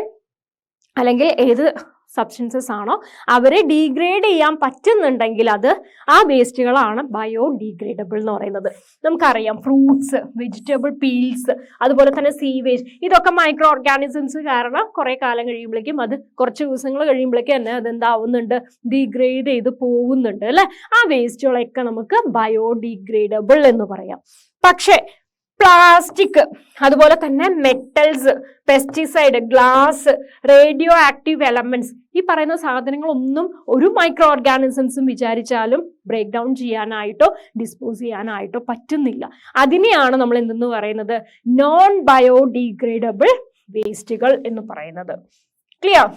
അല്ലെങ്കിൽ ഏത് സബ്സ്റ്റൻസസ് ആണോ അവരെ ഡീഗ്രേഡ് ചെയ്യാൻ പറ്റുന്നുണ്ടെങ്കിൽ അത് ആ വേസ്റ്റുകളാണ് ബയോഡീഗ്രേഡബിൾ എന്ന് പറയുന്നത്. നമുക്കറിയാം ഫ്രൂട്ട്സ്, വെജിറ്റബിൾ പീൽസ്, അതുപോലെ തന്നെ സീവേജ്, ഇതൊക്കെ മൈക്രോ ഓർഗാനിസംസ് കാരണം കുറെ കാലം കഴിയുമ്പോഴേക്കും, അത് കുറച്ച് ദിവസങ്ങൾ കഴിയുമ്പോഴേക്കും തന്നെ അതെന്താവുന്നുണ്ട്? ഡീഗ്രേഡ് ചെയ്ത് പോകുന്നുണ്ട് അല്ലെ. ആ വേസ്റ്റുകളൊക്കെ നമുക്ക് ബയോഡീഗ്രേഡബിൾ എന്ന് പറയാം. പക്ഷേ പ്ലാസ്റ്റിക്, അതുപോലെ തന്നെ metals, pesticide, glass, radio active elements, ഈ പറയുന്ന സാധനങ്ങളൊന്നും ഒരു മൈക്രോ ഓർഗാനിസംസും വിചാരിച്ചാലും ബ്രേക്ക് ഡൗൺ ചെയ്യാനായിട്ടോ ഡിസ്പോസ് ചെയ്യാനായിട്ടോ പറ്റുന്നില്ല. അതിനെയാണ് നമ്മൾ എന്തെന്ന് പറയുന്നത്? നോൺ ബയോഡീഗ്രേഡബിൾ വേസ്റ്റുകൾ എന്ന് പറയുന്നത്. ക്ലിയർ?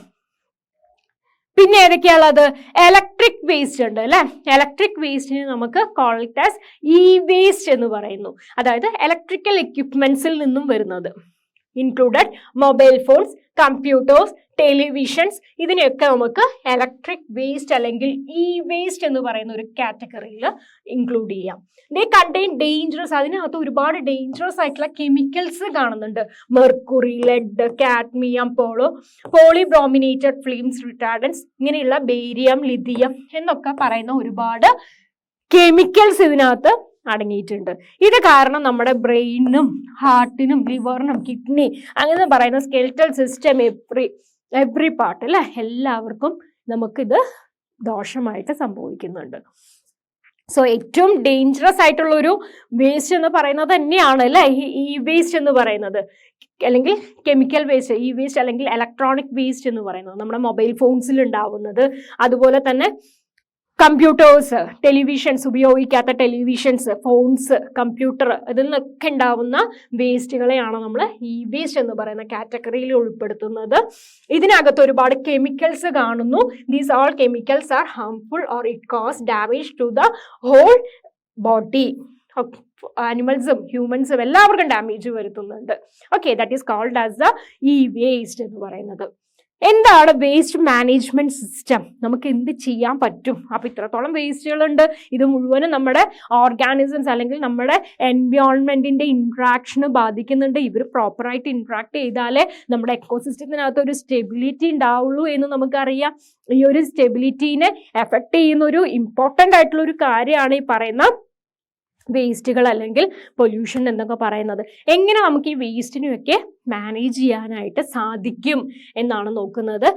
പിന്നെ ഏതൊക്കെയാണുള്ളത്? ഇലക്ട്രിക് വേസ്റ്റ് ഉണ്ട് അല്ലെ. ഇലക്ട്രിക് വേസ്റ്റിന് നമുക്ക് call it as E waste എന്ന് പറയുന്നു. അതായത് ഇലക്ട്രിക്കൽ എക്യുപ്മെന്റ്സിൽ നിന്നും വരുന്നത്. Included mobile phones, computers, televisions, ഇതിനെയൊക്കെ നമുക്ക് ഇലക്ട്രിക് വേസ്റ്റ് അല്ലെങ്കിൽ ഇ വേസ്റ്റ് എന്ന് പറയുന്ന ഒരു കാറ്റഗറിയിൽ ഇൻക്ലൂഡ് ചെയ്യാം. ദേ കണ്ടെയ്ൻ ഡേഞ്ചറസ്, അതിനകത്ത് ഒരുപാട് ഡേഞ്ചറസ് ആയിട്ടുള്ള കെമിക്കൽസ് കാണുന്നുണ്ട്. മെർക്കുറി, ലെഡ്, കാഡ്മിയം, പോളിബ്രോമിനേറ്റഡ് ഫ്ലെയിംസ് റിട്ടാർഡൻസ്, ഇങ്ങനെയുള്ള ബേരിയം, ലിഥിയം എന്നൊക്കെ പറയുന്ന ഒരുപാട് കെമിക്കൽസ് ഇതിനകത്ത് അടങ്ങിയിട്ടുണ്ട്. ഇത് കാരണം നമ്മുടെ ബ്രെയിനും ഹാർട്ടിനും ലിവറിനും കിഡ്നി അങ്ങനെ പറയുന്ന സ്കെൽറ്റൽ സിസ്റ്റം എവ്രി പാർട്ട് അല്ലെ, എല്ലാവർക്കും നമുക്കിത് ദോഷമായിട്ട് സംഭവിക്കുന്നുണ്ട്. സോ ഏറ്റവും ഡേഞ്ചറസ് ആയിട്ടുള്ള ഒരു വേസ്റ്റ് എന്ന് പറയുന്നത് തന്നെയാണ് അല്ലെ ഈ വേസ്റ്റ് എന്ന് പറയുന്നത്, അല്ലെങ്കിൽ കെമിക്കൽ വേസ്റ്റ്, ഈ വേസ്റ്റ് അല്ലെങ്കിൽ ഇലക്ട്രോണിക് വേസ്റ്റ് എന്ന് പറയുന്നത്. നമ്മുടെ മൊബൈൽ ഫോൺസിൽ ഉണ്ടാവുന്നത്, അതുപോലെ തന്നെ കമ്പ്യൂട്ടേഴ്സ്, ടെലിവിഷൻസ്, ഉപയോഗിക്കാത്ത ടെലിവിഷൻസ്, ഫോൺസ്, കമ്പ്യൂട്ടർ, ഇതിൽ നിന്നൊക്കെ ഉണ്ടാവുന്ന വേസ്റ്റുകളെയാണ് നമ്മൾ ഈ വേസ്റ്റ് എന്ന് പറയുന്ന കാറ്റഗറിയിൽ ഉൾപ്പെടുത്തുന്നത്. ഇതിനകത്ത് ഒരുപാട് കെമിക്കൽസ് കാണുന്നു. These all chemicals are harmful or it cause damage to the whole body. ആനിമൽസും ഹ്യൂമൻസും എല്ലാവർക്കും ഡാമേജ് വരുത്തുന്നുണ്ട്. Okay, that is called as the E waste എന്ന് പറയുന്നത്. എന്താണ് വേസ്റ്റ് മാനേജ്മെന്റ് സിസ്റ്റം? നമുക്ക് എന്ത് ചെയ്യാൻ പറ്റും? അപ്പൊ ഇത്രത്തോളം വേസ്റ്റുകളുണ്ട്. ഇത് മുഴുവനും നമ്മുടെ ഓർഗാനിസംസ് അല്ലെങ്കിൽ നമ്മുടെ എൻവയോൺമെന്റിന്റെ ഇന്ററാക്ഷന് ബാധിക്കുന്നുണ്ട്. ഇവർ പ്രോപ്പറായിട്ട് ഇന്ററാക്ട് ചെയ്താലേ നമ്മുടെ എക്കോസിസ്റ്റത്തിനകത്ത് ഒരു സ്റ്റെബിലിറ്റി ഉണ്ടാവുള്ളൂ എന്ന് നമുക്കറിയാം. ഈ ഒരു സ്റ്റെബിലിറ്റീനെ എഫക്ട് ചെയ്യുന്ന ഒരു ഇമ്പോർട്ടൻ്റ് ആയിട്ടുള്ള ഒരു കാര്യമാണ് ഈ പറയുന്ന വേസ്റ്റുകൾ അല്ലെങ്കിൽ പൊല്യൂഷൻ എന്നൊക്കെ പറയുന്നത്. എങ്ങനെ നമുക്ക് ഈ വേസ്റ്റിനെയൊക്കെ മാനേജ് ചെയ്യാനായിട്ട് സാധിക്കും എന്നാണ് നോക്കുന്നത്.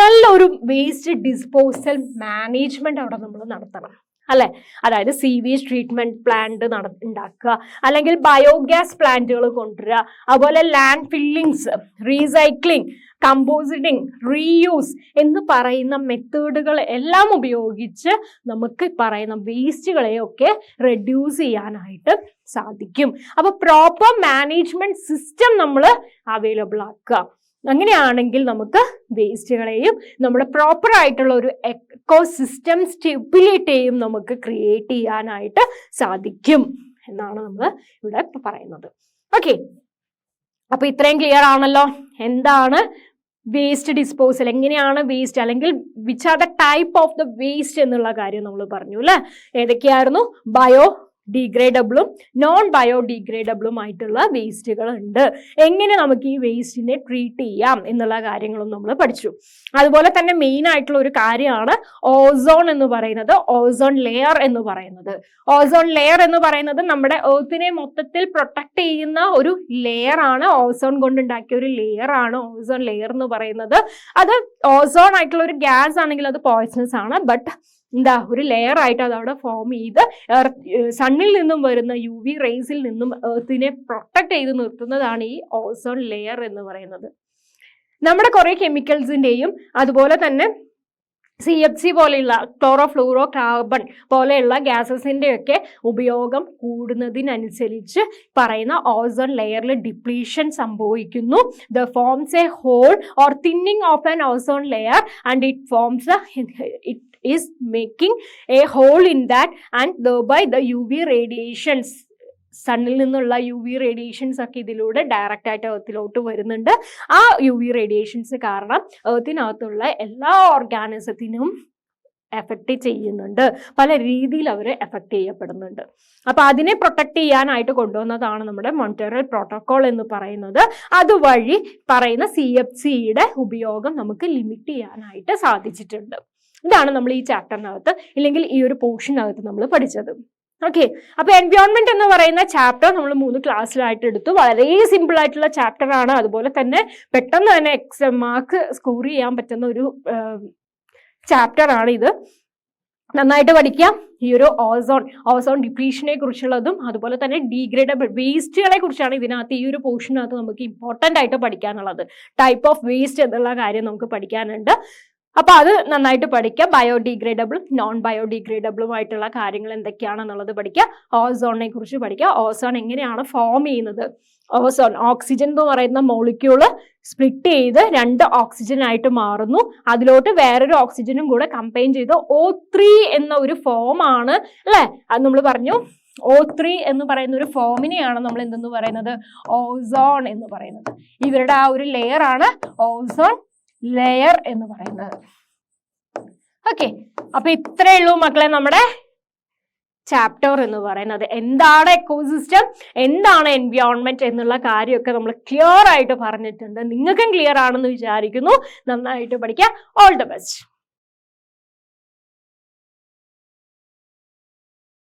നല്ലൊരു വേസ്റ്റ് ഡിസ്പോസൽ മാനേജ്മെന്റ് അവിടെ നമ്മൾ നടത്തണം അല്ലെ. അതായത് സീവേജ് ട്രീറ്റ്മെന്റ് പ്ലാന്റ് ഉണ്ടാക്കുക, അല്ലെങ്കിൽ ബയോഗ്യാസ് പ്ലാന്റുകൾ കൊണ്ടുവരിക, അതുപോലെ ലാൻഡ് ഫില്ലിങ്സ്, റീസൈക്ലിംഗ്, കമ്പോസിറ്റിംഗ്, റീയൂസ് എന്ന് പറയുന്ന മെത്തേഡുകൾ എല്ലാം ഉപയോഗിച്ച് നമുക്ക് പറയുന്ന വേസ്റ്റുകളെയൊക്കെ റെഡ്യൂസ് ചെയ്യാനായിട്ട് സാധിക്കും. അപ്പൊ പ്രോപ്പർ മാനേജ്മെന്റ് സിസ്റ്റം നമ്മൾ അവൈലബിൾ ആക്കുക. അങ്ങനെയാണെങ്കിൽ നമുക്ക് വേസ്റ്റുകളെയും നമ്മുടെ പ്രോപ്പർ ആയിട്ടുള്ള ഒരു എക്കോ സിസ്റ്റം സ്റ്റെബിലിറ്റിയും നമുക്ക് ക്രിയേറ്റ് ചെയ്യാനായിട്ട് സാധിക്കും എന്നാണ് നമ്മൾ ഇവിടെ പറയുന്നത്. ഓക്കെ, അപ്പൊ ഇത്രയും ക്ലിയർ ആണല്ലോ. എന്താണ് വേസ്റ്റ് ഡിസ്പോസൽ, എങ്ങനെയാണ് വേസ്റ്റ് അല്ലെങ്കിൽ which are the type of the waste എന്നുള്ള കാര്യം നമ്മൾ പറഞ്ഞു അല്ലെ. ഏതൊക്കെയായിരുന്നു? ബയോ ഡീഗ്രേഡബിളും നോൺ ബയോഡീഗ്രേഡബിളും ആയിട്ടുള്ള വേസ്റ്റുകൾ ഉണ്ട്. എങ്ങനെ നമുക്ക് ഈ വേസ്റ്റിനെ ട്രീറ്റ് ചെയ്യാം എന്നുള്ള കാര്യങ്ങളും നമ്മൾ പഠിച്ചു. അതുപോലെ തന്നെ മെയിൻ ആയിട്ടുള്ള ഒരു കാര്യമാണ് ഓസോൺ എന്ന് പറയുന്നത്, ഓസോൺ ലെയർ എന്ന് പറയുന്നത്. ഓസോൺ ലെയർ എന്ന് പറയുന്നത് നമ്മുടെ എർത്തിനെ മൊത്തത്തിൽ പ്രൊട്ടക്ട് ചെയ്യുന്ന ഒരു ലെയർ ആണ്. ഓസോൺ കൊണ്ടുണ്ടാക്കിയ ഒരു ലെയർ ആണ് ഓസോൺ ലെയർ എന്ന് പറയുന്നത്. അത് ഓസോൺ ആയിട്ടുള്ള ഒരു ഗ്യാസ് ആണെങ്കിൽ അത് പോയ്സണസ് ആണ്. ബട്ട് ഒരു ലെയർ ആയിട്ട് അതവിടെ ഫോം ചെയ്ത് സണ്ണിൽ നിന്നും വരുന്ന UV റേസിൽ നിന്നും എർത്തിനെ പ്രൊട്ടക്ട് ചെയ്ത് നിർത്തുന്നതാണ് ഈ ഓസോൺ ലെയർ എന്ന് പറയുന്നത്. നമ്മുടെ കുറെ കെമിക്കൽസിന്റെയും അതുപോലെ തന്നെ CFC പോലെയുള്ള ക്ലോറോഫ്ലൂറോ കാർബൺ പോലെയുള്ള ഗ്യാസസിന്റെ ഒക്കെ ഉപയോഗം കൂടുന്നതിനനുസരിച്ച് പറയുന്ന ഓസോൺ ലെയറിൽ ഡിപ്ലീഷൻ സംഭവിക്കുന്നു. The forms a hole or thinning of an ozone layer and it forms is making a hole in that and thereby the UV radiations, സണ്ണിൽ നിന്നുള്ള UV റേഡിയേഷൻസ് ഒക്കെ ഇതിലൂടെ ഡയറക്റ്റ് ആയിട്ട് എർത്തിലോട്ട് വരുന്നുണ്ട്. ആ UV റേഡിയേഷൻസ് കാരണം എർത്തിനകത്തുള്ള എല്ലാ ഓർഗാനിസത്തിനും എഫക്റ്റ് ചെയ്യുന്നുണ്ട്. പല രീതിയിൽ അവർ എഫക്റ്റ് ചെയ്യപ്പെടുന്നുണ്ട്. അപ്പൊ അതിനെ പ്രൊട്ടക്ട് ചെയ്യാനായിട്ട് കൊണ്ടുവന്നതാണ് നമ്മുടെ മോൺട്രിയൽ പ്രോട്ടോകോൾ എന്ന് പറയുന്നത്. അതുവഴി പറയുന്ന CFCയുടെ ഉപയോഗം നമുക്ക് ലിമിറ്റ് ചെയ്യാനായിട്ട് സാധിച്ചിട്ടുണ്ട്. ഇതാണ് നമ്മൾ ഈ ചാപ്റ്ററിനകത്ത് ഇല്ലെങ്കിൽ ഈ ഒരു പോർഷനകത്ത് നമ്മൾ പഠിച്ചത്. ഓക്കെ, അപ്പൊ എൻവയോൺമെന്റ് എന്ന് പറയുന്ന ചാപ്റ്റർ നമ്മൾ 3 ക്ലാസ്സിലായിട്ട് എടുത്തു. വളരെ സിമ്പിൾ ആയിട്ടുള്ള ചാപ്റ്റർ ആണ്. അതുപോലെ തന്നെ പെട്ടെന്ന് തന്നെ എക്സാം മാർക്ക് സ്കോർ ചെയ്യാൻ പറ്റുന്ന ഒരു ചാപ്റ്റർ ആണ് ഇത്. നന്നായിട്ട് പഠിക്കാം. ഈ ഒരു ഓസോൺ ഡിപ്ലീഷനെ കുറിച്ചുള്ളതും അതുപോലെ തന്നെ ഡീഗ്രേഡബിൾ വേസ്റ്റുകളെ കുറിച്ചാണ് ഇതിനകത്ത് ഈ ഒരു പോർഷനകത്ത് നമുക്ക് ഇമ്പോർട്ടൻ്റ് ആയിട്ട് പഠിക്കാനുള്ളത്. ടൈപ്പ് ഓഫ് വേസ്റ്റ് എന്നുള്ള കാര്യം നമുക്ക് പഠിക്കാനുണ്ട്. അപ്പൊ അത് നന്നായിട്ട് പഠിക്കുക. ബയോഡിഗ്രേഡബിളും നോൺ ബയോഡിഗ്രേഡബിളും ആയിട്ടുള്ള കാര്യങ്ങൾ എന്തൊക്കെയാണെന്നുള്ളത് പഠിക്കുക. ഓസോണിനെ കുറിച്ച് പഠിക്കുക. ഓസോൺ എങ്ങനെയാണ് ഫോം ചെയ്യുന്നത്. ഓസോൺ ഓക്സിജൻ എന്ന് പറയുന്ന മോളിക്യൂള് സ്പ്ലിറ്റ് ചെയ്ത് 2 ഓക്സിജൻ ആയിട്ട് മാറുന്നു. അതിലോട്ട് വേറൊരു ഓക്സിജനും കൂടെ കമ്പൈൻ ചെയ്ത് O3 എന്ന ഒരു ഫോം ആണ് അല്ലെ. അത് നമ്മൾ പറഞ്ഞു. O3 എന്ന് പറയുന്ന ഒരു ഫോമിനെയാണ് നമ്മൾ എന്തെന്ന് പറയുന്നത്, ഓസോൺ എന്ന് പറയുന്നത്. ഇവരുടെ ആ ഒരു ലെയർ ആണ് ഓസോൺ ലെയർ എന്ന് പറയുന്നത്. ഓക്കെ, അപ്പൊ ഇത്രയേ ഉള്ളൂ മക്കളെ നമ്മുടെ ചാപ്റ്റർ എന്ന് പറയുന്നത്. എന്താണ് എക്കോസിസ്റ്റം, എന്താണ് എൻവയോൺമെന്റ് എന്നുള്ള കാര്യമൊക്കെ നമ്മൾ ക്ലിയർ ആയിട്ട് പറഞ്ഞിട്ടുണ്ട്. നിങ്ങൾക്കും ക്ലിയർ ആണെന്ന് വിചാരിക്കുന്നു. നന്നായിട്ട് പഠിക്കുക. All the best.